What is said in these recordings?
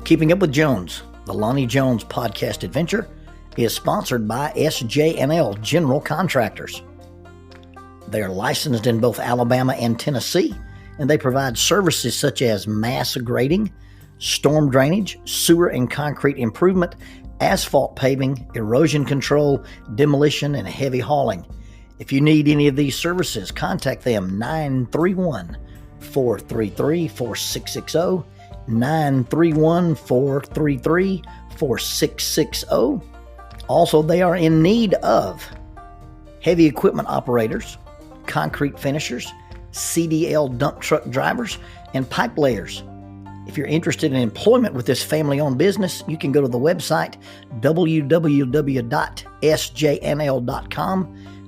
Keeping Up with Jones, the Lonnie Jones podcast adventure, is sponsored by SJ&L General Contractors. They are licensed in both Alabama and Tennessee, and they provide services such as mass grading, storm drainage, sewer and concrete improvement, asphalt paving, erosion control, demolition, and heavy hauling. If you need any of these services, contact them 931-433-4660, 931-433-4660. Also, they are in need of heavy equipment operators, concrete finishers, CDL dump truck drivers, and pipe layers. If you're interested in employment with this family-owned business, you can go to the website www.sjnl.com.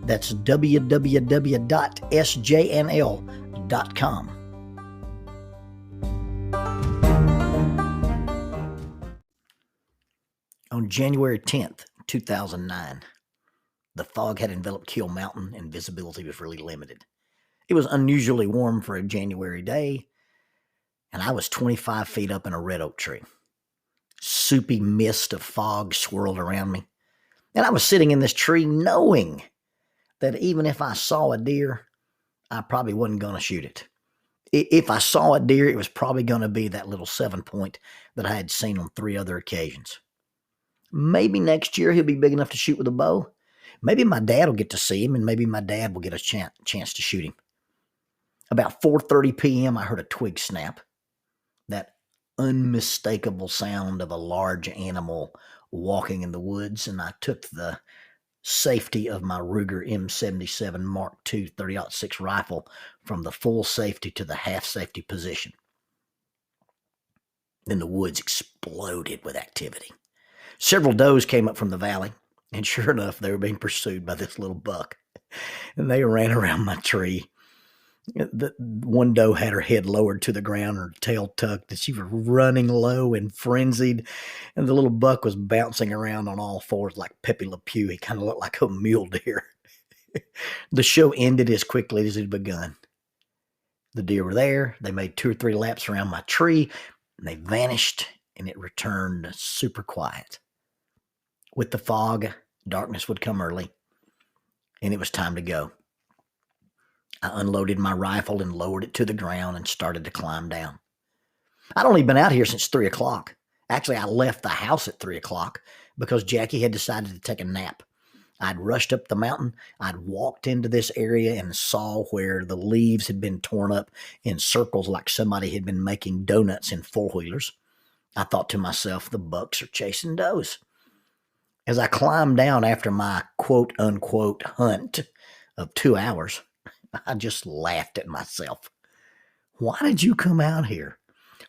That's www.sjnl.com. On January 10th, 2009, the fog had enveloped Kill Mountain and visibility was really limited. It was unusually warm for a January day, and I was 25 feet up in a red oak tree. Soupy mist of fog swirled around me, and I was sitting in this tree knowing that even if I saw a deer, I probably wasn't going to shoot it. If I saw a deer, it was probably going to be that little 7-point that I had seen on 3 other occasions. Maybe next year he'll be big enough to shoot with a bow. Maybe my dad will get to see him, and maybe my dad will get a chance to shoot him. About 4:30 p.m., I heard a twig snap. That unmistakable sound of a large animal walking in the woods, and I took the safety of my Ruger M77 Mark II 30-06 rifle from the full safety to the half safety position. Then the woods exploded with activity. Several does came up from the valley, and sure enough, they were being pursued by this little buck. And they ran around my tree. The one doe had her head lowered to the ground, her tail tucked, and she was running low and frenzied. And the little buck was bouncing around on all fours like Pepe Le Pew. He kind of looked like a mule deer. The show ended as quickly as it had begun. The deer were there. They made 2 or 3 laps around my tree, and they vanished, and it returned super quiet. With the fog, darkness would come early, and it was time to go. I unloaded my rifle and lowered it to the ground and started to climb down. I'd only been out here since 3 o'clock. Actually, I left the house at 3 o'clock because Jackie had decided to take a nap. I'd rushed up the mountain. I'd walked into this area and saw where the leaves had been torn up in circles like somebody had been making donuts in 4-wheelers. I thought to myself, the bucks are chasing does. As I climbed down after my quote-unquote hunt of 2 hours, I just laughed at myself. Why did you come out here?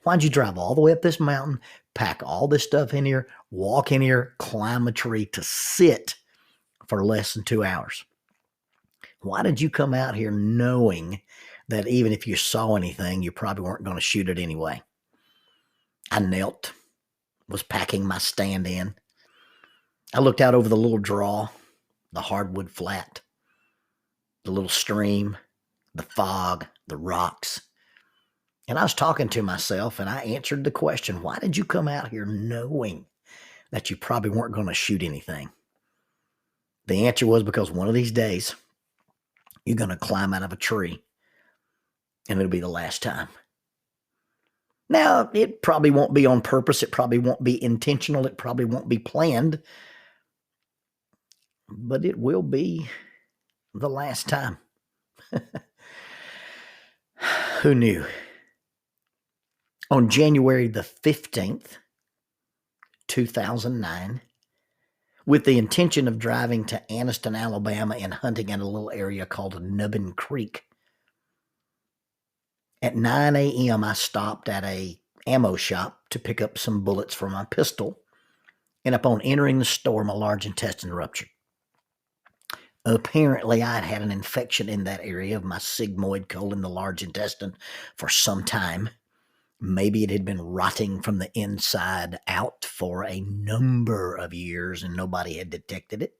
Why'd you drive all the way up this mountain, pack all this stuff in here, walk in here, climb a tree to sit for less than 2 hours? Why did you come out here knowing that even if you saw anything, you probably weren't going to shoot it anyway? I knelt, was packing my stand in. I looked out over the little draw, the hardwood flat, the little stream, the fog, the rocks. And I was talking to myself, and I answered the question, why did you come out here knowing that you probably weren't going to shoot anything? The answer was because one of these days, you're going to climb out of a tree, and it'll be the last time. Now, it probably won't be on purpose. It probably won't be intentional. It probably won't be planned. But it will be the last time. Who knew? On January the 15th, 2009, with the intention of driving to Anniston, Alabama, and hunting in a little area called Nubbin Creek. At 9 a.m., I stopped at a ammo shop to pick up some bullets for my pistol, and upon entering the store, my large intestine ruptured. Apparently, I had had an infection in that area of my sigmoid colon, the large intestine, for some time. Maybe it had been rotting from the inside out for a number of years and nobody had detected it.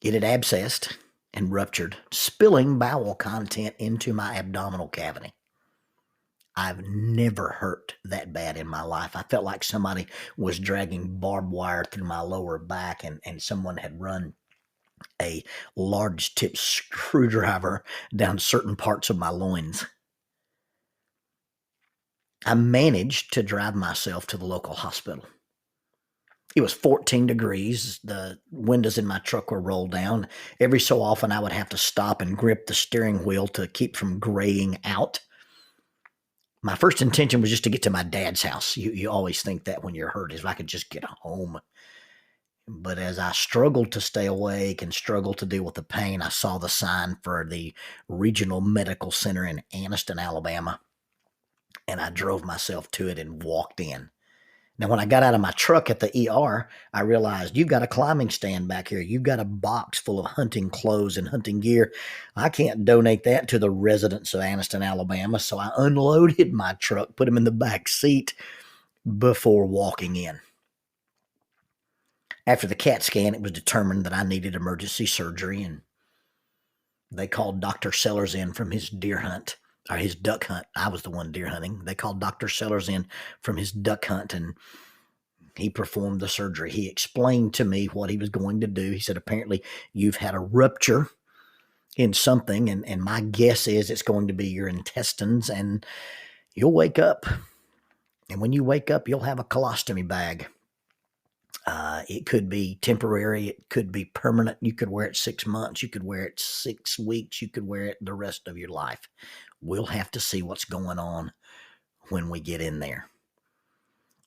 It had abscessed and ruptured, spilling bowel content into my abdominal cavity. I've never hurt that bad in my life. I felt like somebody was dragging barbed wire through my lower back, and someone had run a large tip screwdriver down certain parts of my loins. I managed to drive myself to the local hospital. It was 14 degrees. The windows in my truck were rolled down. Every so often, I would have to stop and grip the steering wheel to keep from graying out. My first intention was just to get to my dad's house. You always think that when you're hurt, is if I could just get home. But as I struggled to stay awake and struggled to deal with the pain, I saw the sign for the Regional Medical Center in Anniston, Alabama, and I drove myself to it and walked in. Now, when I got out of my truck at the ER, I realized you've got a climbing stand back here. You've got a box full of hunting clothes and hunting gear. I can't donate that to the residents of Anniston, Alabama. So I unloaded my truck, put them in the back seat before walking in. After the CAT scan, it was determined that I needed emergency surgery, and they called Dr. Sellers in from his deer hunt, or his duck hunt. I was the one deer hunting. They called Dr. Sellers in from his duck hunt, and he performed the surgery. He explained to me what he was going to do. He said, apparently you've had a rupture in something, and my guess is it's going to be your intestines, and you'll wake up. And when you wake up, you'll have a colostomy bag. It could be temporary. It could be permanent. You could wear it 6 months. You could wear it 6 weeks. You could wear it the rest of your life. We'll have to see what's going on when we get in there.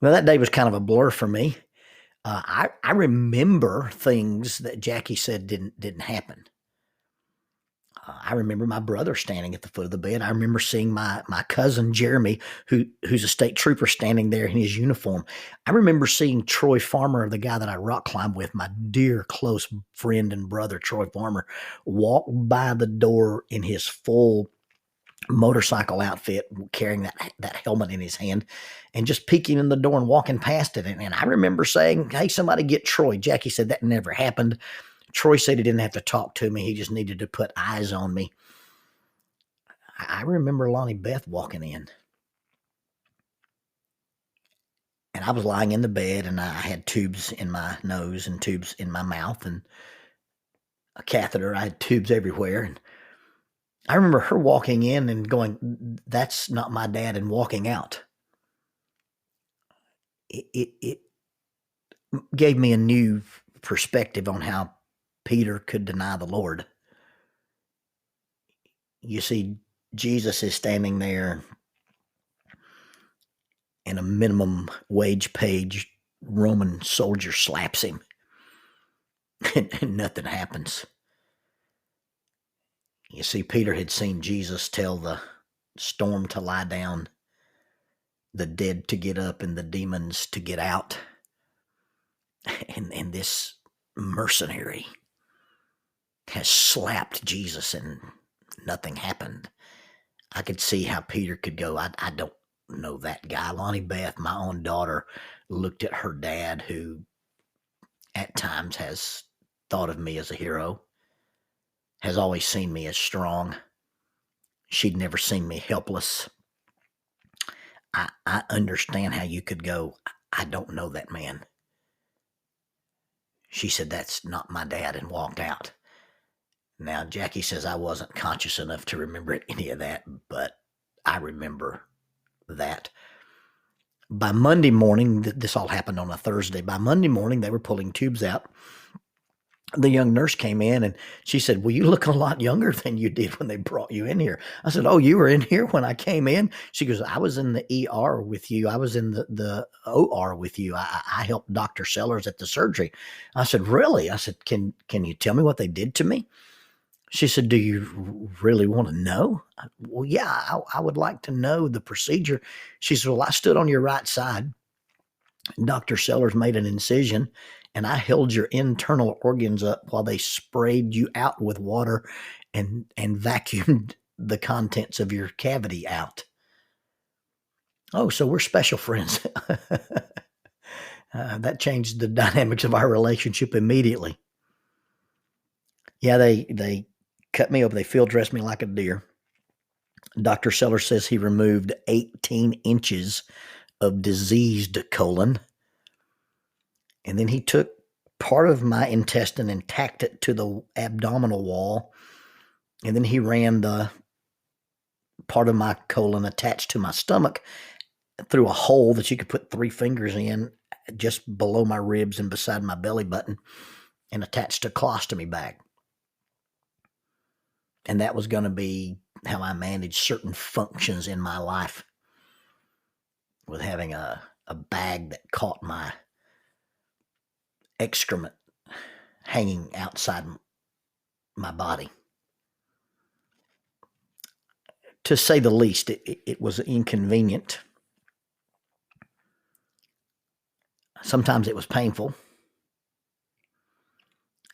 Well, that day was kind of a blur for me. I remember things that Jackie said didn't happen. I remember my brother standing at the foot of the bed. I remember seeing my cousin Jeremy, who's a state trooper, standing there in his uniform. I remember seeing Troy Farmer, the guy that I rock climbed with, my dear close friend and brother, Troy Farmer, walk by the door in his full motorcycle outfit, carrying that helmet in his hand, and just peeking in the door and walking past it. And I remember saying, hey, somebody get Troy. Jackie said that never happened. Troy said he didn't have to talk to me. He just needed to put eyes on me. I remember Lonnie Beth walking in. And I was lying in the bed, and I had tubes in my nose and tubes in my mouth and a catheter. I had tubes everywhere. And I remember her walking in and going, that's not my dad, and walking out. It gave me a new perspective on how Peter could deny the Lord. You see, Jesus is standing there, and a minimum wage paid Roman soldier slaps him, and nothing happens. You see, Peter had seen Jesus tell the storm to lie down, the dead to get up, and the demons to get out. And this mercenary has slapped Jesus, and nothing happened. I could see how Peter could go, I don't know that guy. Lonnie Beth, my own daughter, looked at her dad, who at times has thought of me as a hero, has always seen me as strong. She'd never seen me helpless. I understand how you could go, I don't know that man. She said, that's not my dad, and walked out. Now, Jackie says I wasn't conscious enough to remember any of that, but I remember that. By Monday morning, this all happened on a Thursday. By Monday morning, they were pulling tubes out. The young nurse came in, and she said, well, you look a lot younger than you did when they brought you in here. I said, oh, you were in here when I came in? She goes, I was in the ER with you. I was in the OR with you. I helped Dr. Sellers at the surgery. I said, really? I said, can you tell me what they did to me? She said, do you really want to know? Well, yeah, I would like to know the procedure. She said, well, I stood on your right side. Dr. Sellers made an incision, and I held your internal organs up while they sprayed you out with water and vacuumed the contents of your cavity out. Oh, so we're special friends. That changed the dynamics of our relationship immediately. Yeah, they cut me open. They field dressed me like a deer. Dr. Seller says he removed 18 inches of diseased colon. And then he took part of my intestine and tacked it to the abdominal wall. And then he ran the part of my colon attached to my stomach through a hole that you could put 3 fingers in just below my ribs and beside my belly button and attached a colostomy bag. And that was going to be how I managed certain functions in my life, with having a bag that caught my excrement hanging outside my body. To say the least, it was inconvenient. Sometimes it was painful,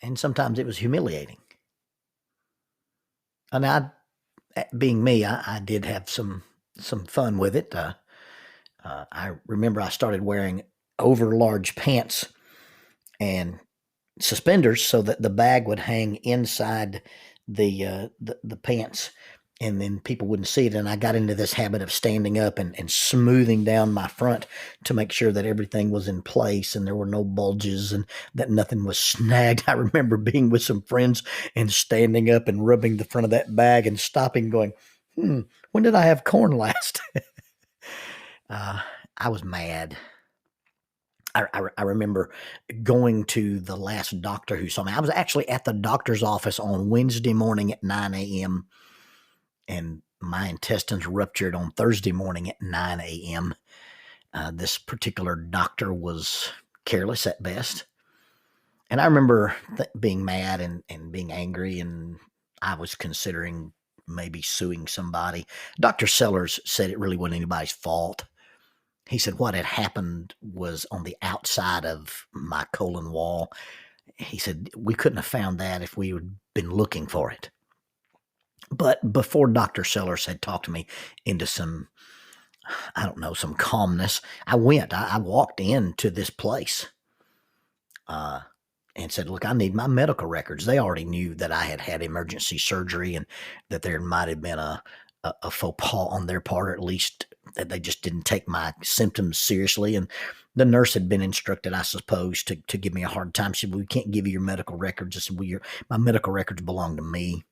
and sometimes it was humiliating. And being me, I did have some fun with it. I remember I started wearing over large pants and suspenders so that the bag would hang inside the pants, and then people wouldn't see it. And I got into this habit of standing up and smoothing down my front to make sure that everything was in place and there were no bulges and that nothing was snagged. I remember being with some friends and standing up and rubbing the front of that bag and stopping going, when did I have corn last? I was mad. I remember going to the last doctor who saw me. I was actually at the doctor's office on Wednesday morning at 9 a.m. and my intestines ruptured on Thursday morning at 9 a.m. This particular doctor was careless at best. And I remember being mad and being angry, and I was considering maybe suing somebody. Dr. Sellers said it really wasn't anybody's fault. He said what had happened was on the outside of my colon wall. He said we couldn't have found that if we had been looking for it. But before Dr. Sellers had talked me into some calmness, I walked into this place and said, look, I need my medical records. They already knew that I had had emergency surgery and that there might have been a faux pas on their part, or at least that they just didn't take my symptoms seriously. And the nurse had been instructed, I suppose, to give me a hard time. She said, we can't give you your medical records. I said, my medical records belong to me.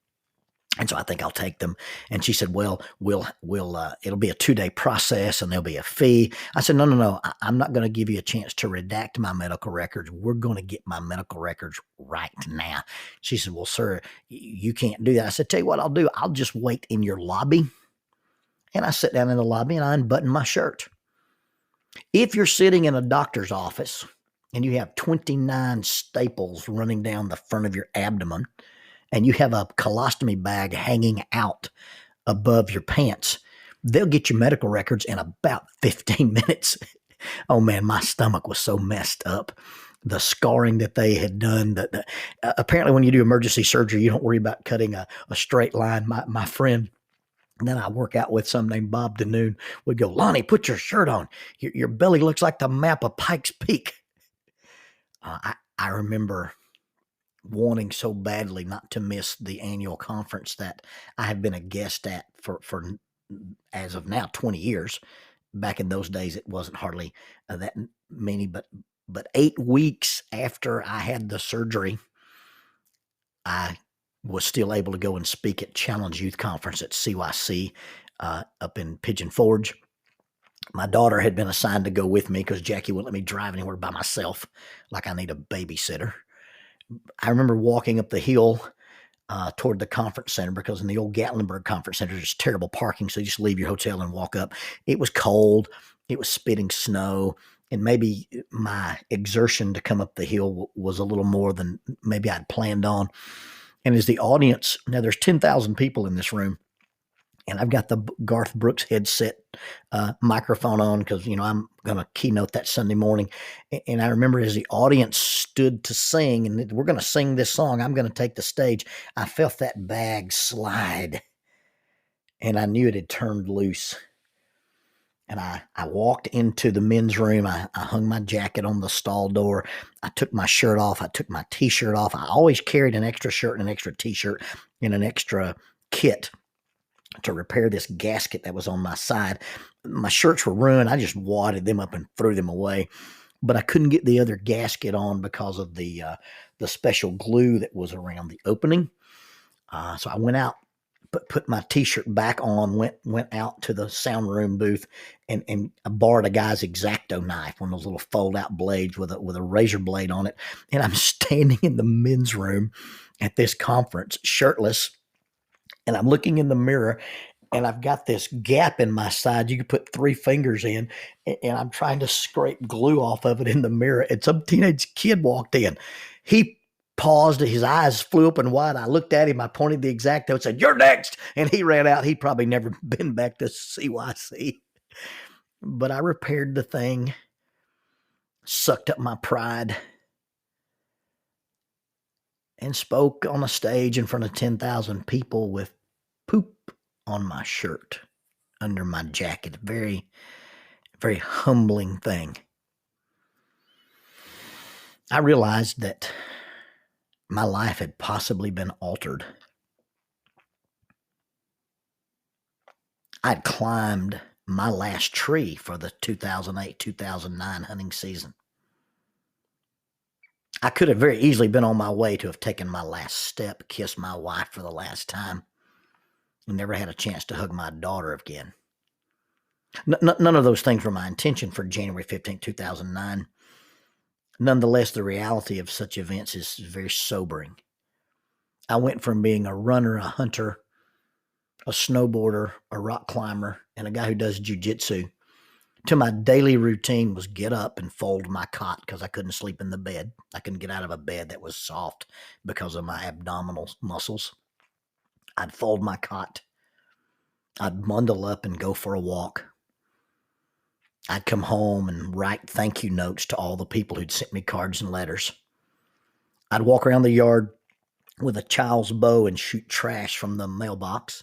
And so I think I'll take them. And she said, well, it'll be a 2-day process and there'll be a fee. I said, no. I'm not going to give you a chance to redact my medical records. We're going to get my medical records right now. She said, well, sir, you can't do that. I said, tell you what I'll do. I'll just wait in your lobby. And I sit down in the lobby and I unbutton my shirt. If you're sitting in a doctor's office and you have 29 staples running down the front of your abdomen, and you have a colostomy bag hanging out above your pants, they'll get your medical records in about 15 minutes. Oh man, my stomach was so messed up. The scarring that they had done. Apparently when you do emergency surgery, you don't worry about cutting a straight line. My friend that I work out with, some named Bob Danoon, would go, Lonnie, put your shirt on. Your belly looks like the map of Pikes Peak. I remember wanting so badly not to miss the annual conference that I have been a guest at for as of now 20 years. Back in those days, it wasn't hardly that many, but 8 weeks after I had the surgery, I was still able to go and speak at Challenge Youth Conference at CYC up in Pigeon Forge. My daughter had been assigned to go with me because Jackie wouldn't let me drive anywhere by myself, like I need a babysitter. I remember walking up the hill toward the conference center, because in the old Gatlinburg Conference Center, there's terrible parking, so you just leave your hotel and walk up. It was cold. It was spitting snow, and maybe my exertion to come up the hill was a little more than maybe I'd planned on. And as the audience, now there's 10,000 people in this room, and I've got the Garth Brooks headset microphone on because, I'm going to keynote that Sunday morning. And I remember as the audience stood to sing, and we're going to sing this song, I'm going to take the stage, I felt that bag slide, and I knew it had turned loose. And I walked into the men's room. I hung my jacket on the stall door. I took my shirt off. I took my T-shirt off. I always carried an extra shirt and an extra T-shirt and an extra kit to repair this gasket that was on my side. My shirts were ruined. I just wadded them up and threw them away, but I couldn't get the other gasket on because of the special glue that was around the opening. So I went out, put my T-shirt back on, went out to the sound room booth, and I borrowed a guy's X-Acto knife, one of those little fold-out blades with a razor blade on it. And I'm standing in the men's room at this conference, shirtless, and I'm looking in the mirror, and I've got this gap in my side you could put 3 fingers in, and I'm trying to scrape glue off of it in the mirror, and some teenage kid walked in. He paused, his eyes flew open wide. I looked at him, I pointed the X-Acto and said, "You're next," and he ran out. He'd probably never been back to CYC. But I repaired the thing, sucked up my pride, and spoke on a stage in front of 10,000 people with poop on my shirt under my jacket. Very, very humbling thing. I realized that my life had possibly been altered. I'd climbed my last tree for the 2008-2009 hunting season. I could have very easily been on my way to have taken my last step, kissed my wife for the last time, and never had a chance to hug my daughter again. None of those things were my intention for January 15, 2009. Nonetheless, the reality of such events is very sobering. I went from being a runner, a hunter, a snowboarder, a rock climber, and a guy who does jujitsu, to my daily routine was get up and fold my cot because I couldn't sleep in the bed. I couldn't get out of a bed that was soft because of my abdominal muscles. I'd fold my cot. I'd bundle up and go for a walk. I'd come home and write thank you notes to all the people who'd sent me cards and letters. I'd walk around the yard with a child's bow and shoot trash from the mailbox.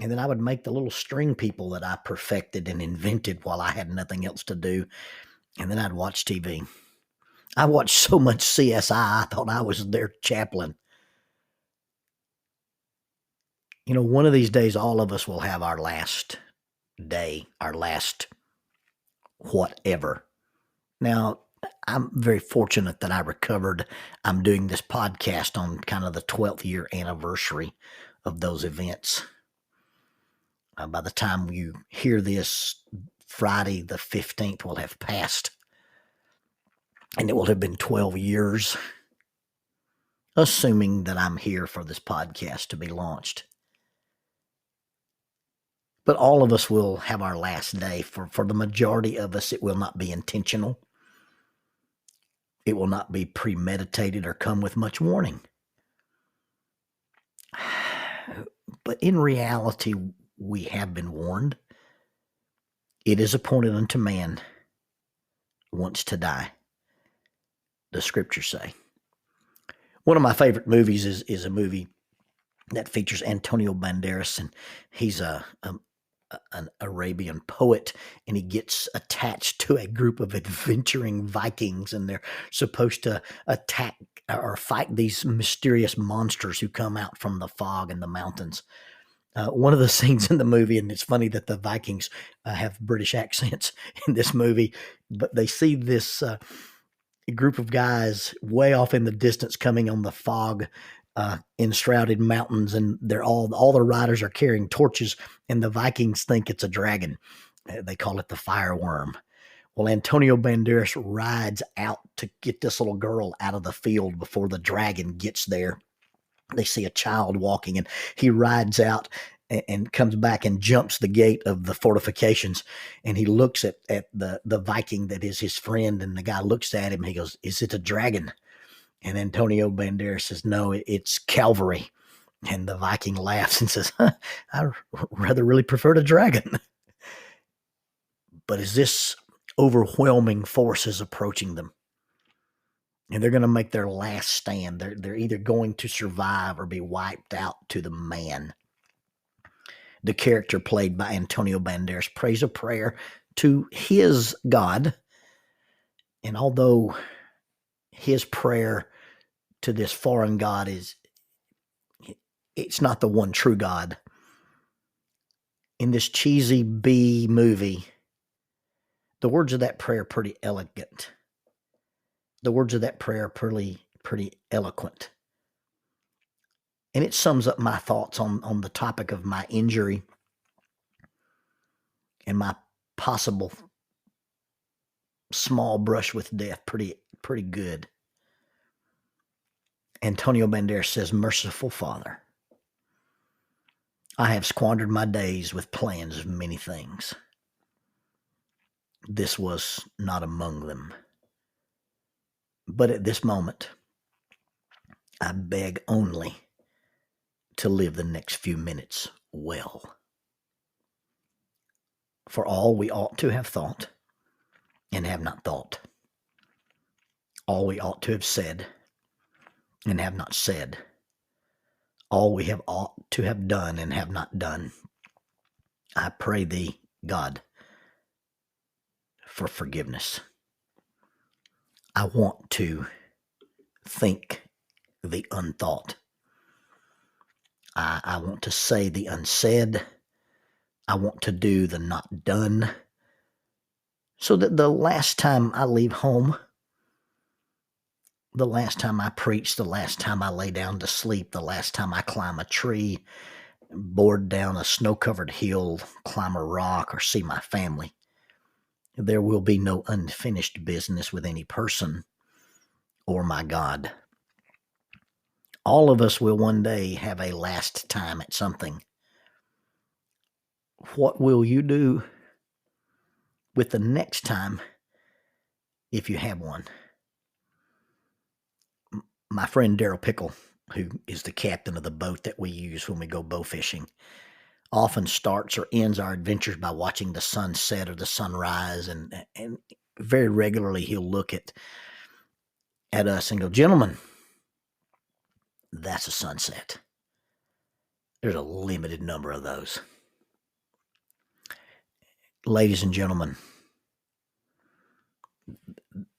And then I would make the little string people that I perfected and invented while I had nothing else to do. And then I'd watch TV. I watched so much CSI, I thought I was their chaplain. You know, one of these days, all of us will have our last day, our last whatever. Now, I'm very fortunate that I recovered. I'm doing this podcast on kind of the 12th year anniversary of those events. By the time you hear this, Friday the 15th will have passed, and it will have been 12 years, assuming that I'm here for this podcast to be launched. But all of us will have our last day. For the majority of us, it will not be intentional. It will not be premeditated or come with much warning. But in reality, we have been warned. It is appointed unto man once to die, the scriptures say. One of my favorite movies is a movie that features Antonio Banderas, and he's an Arabian poet, and he gets attached to a group of adventuring Vikings, and they're supposed to attack or fight these mysterious monsters who come out from the fog in the mountains. One of the scenes in the movie, and it's funny that the Vikings have British accents in this movie, but they see this group of guys way off in the distance coming on the fog enshrouded mountains, and they're all the riders are carrying torches, and the Vikings think it's a dragon. They call it the fireworm. Well, Antonio Banderas rides out to get this little girl out of the field before the dragon gets there. They see a child walking, and he rides out and comes back and jumps the gate of the fortifications, and he looks at the Viking that is his friend, and the guy looks at him, and he goes, "Is it a dragon?" And Antonio Banderas says, "No, it's cavalry." And the Viking laughs and says, "I rather really preferred a dragon." But as this overwhelming force is approaching them, and they're going to make their last stand, they're either going to survive or be wiped out to the man. The character played by Antonio Banderas prays a prayer to his God. And although his prayer to this foreign God it's not the one true God, in this cheesy B movie, the words of that prayer are pretty elegant. The words of that prayer are pretty eloquent. And it sums up my thoughts on the topic of my injury and my possible small brush with death pretty good. Antonio Banderas says, "Merciful Father, I have squandered my days with plans of many things. This was not among them. But at this moment, I beg only to live the next few minutes well. For all we ought to have thought and have not thought, all we ought to have said and have not said, all we have ought to have done and have not done, I pray thee, God, for forgiveness. I want to think the unthought. I want to say the unsaid. I want to do the not done, so that the last time I leave home, the last time I preach, the last time I lay down to sleep, the last time I climb a tree, board down a snow-covered hill, climb a rock, or see my family, there will be no unfinished business with any person or my God. All of us will one day have a last time at something. What will you do with the next time if you have one?" My friend Daryl Pickle, who is the captain of the boat that we use when we go bow fishing, often starts or ends our adventures by watching the sunset or the sunrise, and very regularly he'll look at us and go, "Gentlemen, that's a sunset. There's a limited number of those. Ladies and gentlemen,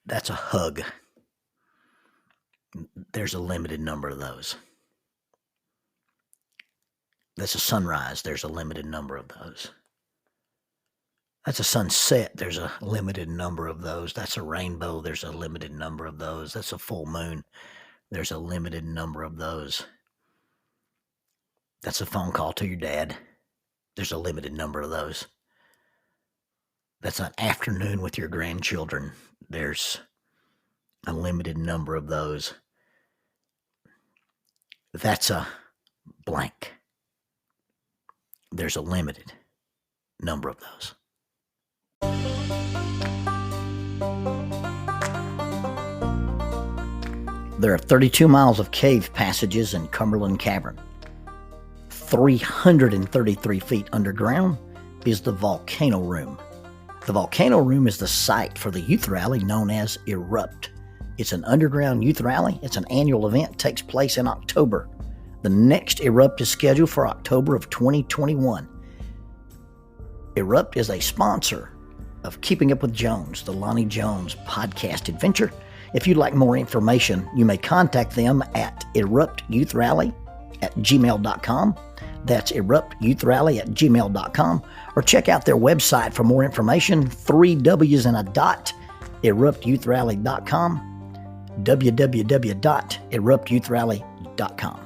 that's a hug. There's a limited number of those. That's a sunrise. There's a limited number of those. That's a sunset. There's a limited number of those. That's a rainbow. There's a limited number of those. That's a full moon. There's a limited number of those. That's a phone call to your dad. There's a limited number of those. That's an afternoon with your grandchildren. There's a limited number of those. That's a blank. There's a limited number of those." There are 32 miles of cave passages in Cumberland Cavern. 333 feet underground is the Volcano Room. The Volcano Room is the site for the youth rally known as Erupt. It's an underground youth rally. It's an annual event. It takes place in October. The next Erupt is scheduled for October of 2021. Erupt is a sponsor of Keeping Up with Jones, the Lonnie Jones podcast adventure. If you'd like more information, you may contact them at eruptyouthRally@gmail.com. That's eruptyouthRally@gmail.com. Or check out their website for more information, 3 W's and a dot, eruptyouthRally.com, www.eruptyouthRally.com.